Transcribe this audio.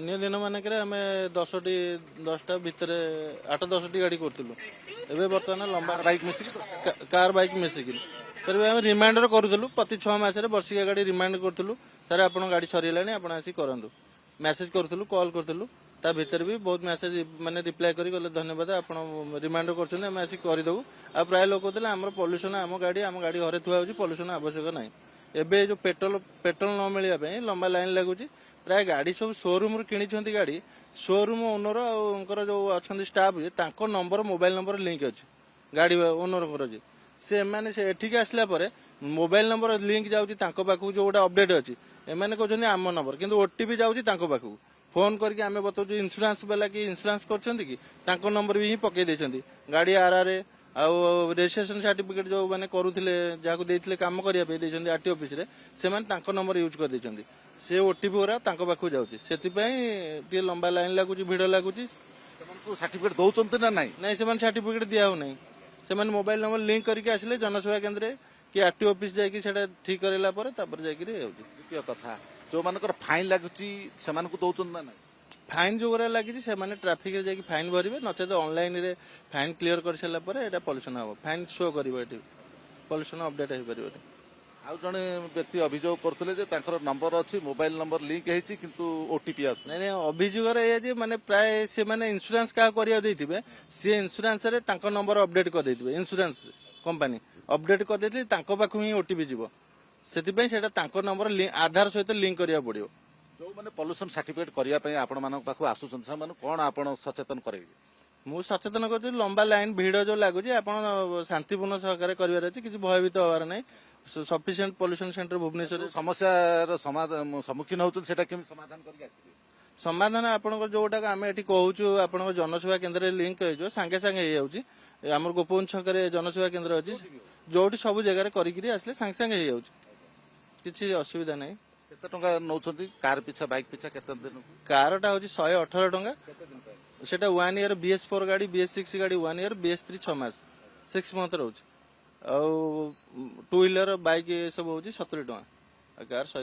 अन्य दिन मानक आम 10टा भितर 8-10टी गाड़ी करूँ एवं बर्तमान लंबा बाइक मिसिक कार बाइक मिसिकी फिर भी आम रिमाइंडर करूँ प्रति 6 मासरे वर्षिका गाड़ी रिमाइंड करूँ सर आप गाड़ी सरीगलानी आप आसिक करूँ मेसेज करूँ कॉल करूँ ता भीतर भी बहुत मेसेज माने रिप्लाई करी गले धन्यवाद आप रिमाइंडर करछन हम आसी करि दबु आ प्राय लोक कहते आम पॉल्यूशन आम गाड़ी घरे थुआ होची पॉल्यूशन आवश्यक नाही एबे जो पेट्रोल न मिलिया पे लंबा लाइन लागुची प्राय गाड़ी सब शोरूम रू किनी गाड़ी शोरूम ओनर और जो अच्छा स्टाफ तांको नंबर मोबाइल नंबर लिंक अच्छी गाड़ी ओनर जे से माने से एठिक आसला परे मोबाइल नंबर लिंक जाउची तांको पाखु जो गोटा अपडेट अच्छी एमाने कहछन आम नंबर किंतु ओटीपी जाउची तांको पाखु फोन करके आम बताऊ इन्शुरांस वाला कि इन्शुरांस कर नंबर भी पकई देछंती गाड़ी आरआरए आउ रजिस्ट्रेशन सर्टिफिकेट जो माने करूथिले जाको देइथिले काम करिया पे देछंती आरटी ऑफिस रे से माने तांको नंबर यूज कर देछंती से ओटीपी ओरा तांको पाखु जाउची सेति पई टी लंबा लाइन लागुची भिड़ लागुची ସେମାନଙ୍କୁ सर्टिफिकेट ଦଉଛନ୍ତି ନା ନାହିଁ नहीं से सर्टिफिकेट दिया हो नहीं से मोबाइल नंबर लिंक करके आसिले जनसेवा केन्द्र कि आरटी ऑफिस जाकि सेटा ठीक करला परे तापर जाकि होउची ଦ୍ୱିତୀୟ କଥା ଯୋଉମାନଙ୍କର ଫାଇନ୍ ଲାଗୁଛି ସେମାନଙ୍କୁ ଦଉଛନ୍ତି ନା ନାହିଁ फाइन जो गुरा लगी से ट्राफिक रे जाकि फाइन भरबे नचे तो ऑनलाइन रे फाइन क्लियर कर सारा पर एटा पॉल्यूशन हम फाइन शो करिवो एटी पॉल्यूशन अपडेट हो परिबो ଆଉ ଜଣେ ବ୍ୟକ୍ତି ଅଭିଯୋଗ କରୁଥିଲେ ଯେ ତାଙ୍କର ନମ୍ବର ଅଛି ମୋବାଇଲ ନମ୍ବର ଲିଙ୍କ ହେଇଛି କିନ୍ତୁ ଓଟିପି ଆସୁନି नहीं अभियोग ये माने प्राय से माने इंश्योरेंस क्या करिया देथिबे से इंश्योरेंस रे तांको नंबर अपडेट कर देथिबे इंश्योरेंस कंपनी अपडेट कर देथि तांको पाखु ही ओटीपी जीवो सेति पई सेटा तांको नंबर आधार सहित लिंक करिया पड़ियो ଯୋଉମାନେ ପଲ୍ୟୁସନ ସାର୍ଟିଫିକେଟ କରିବା ପାଇଁ ଆପଣମାନଙ୍କ ପାଖକୁ ଆସୁଛନ୍ତି ସେମାନଙ୍କୁ କଣ ଆପଣ ସଚେତନ କରାଇବେ मु सचेतन कर लंबा लाइन भिड़ जो लगुच आप शांतिपूर्ण सहकार करार अच्छी किसी भयभीत हबार ना सफिसीयंट पॉल्यूशन सेंटर भुवनेश्वर ସମସ୍ୟାର ସମ୍ମୁଖୀନ ହଉଛନ୍ତି ସେଟା କେମିତି ସମାଧାନ କରିକି ଆସିବେ समाधान आप जोटा आम ये कहूँ आप जनसेवा केन्द्र लिंक हो सांगे सांगे हो आम गोपबंध छक जनसेवा केन्द्र अच्छी जो सब जगह करी आसले सांगे सांगे हो किसी असुविधा नहीं କେତେ ଟଙ୍କା ନଉଛନ୍ତି କାର ପିଛା ବାଇକ୍ ପିଛା କେତେ ଦିନ कारटा हूँ 118 टंका सेटा 1 ईयर BS4 गाड़ी BS6 गाड़ी 1 ईयर BS3 6 मास 6 मंथ रोच 2 व्हीलर बाइक सब हूँ 70 टंका कार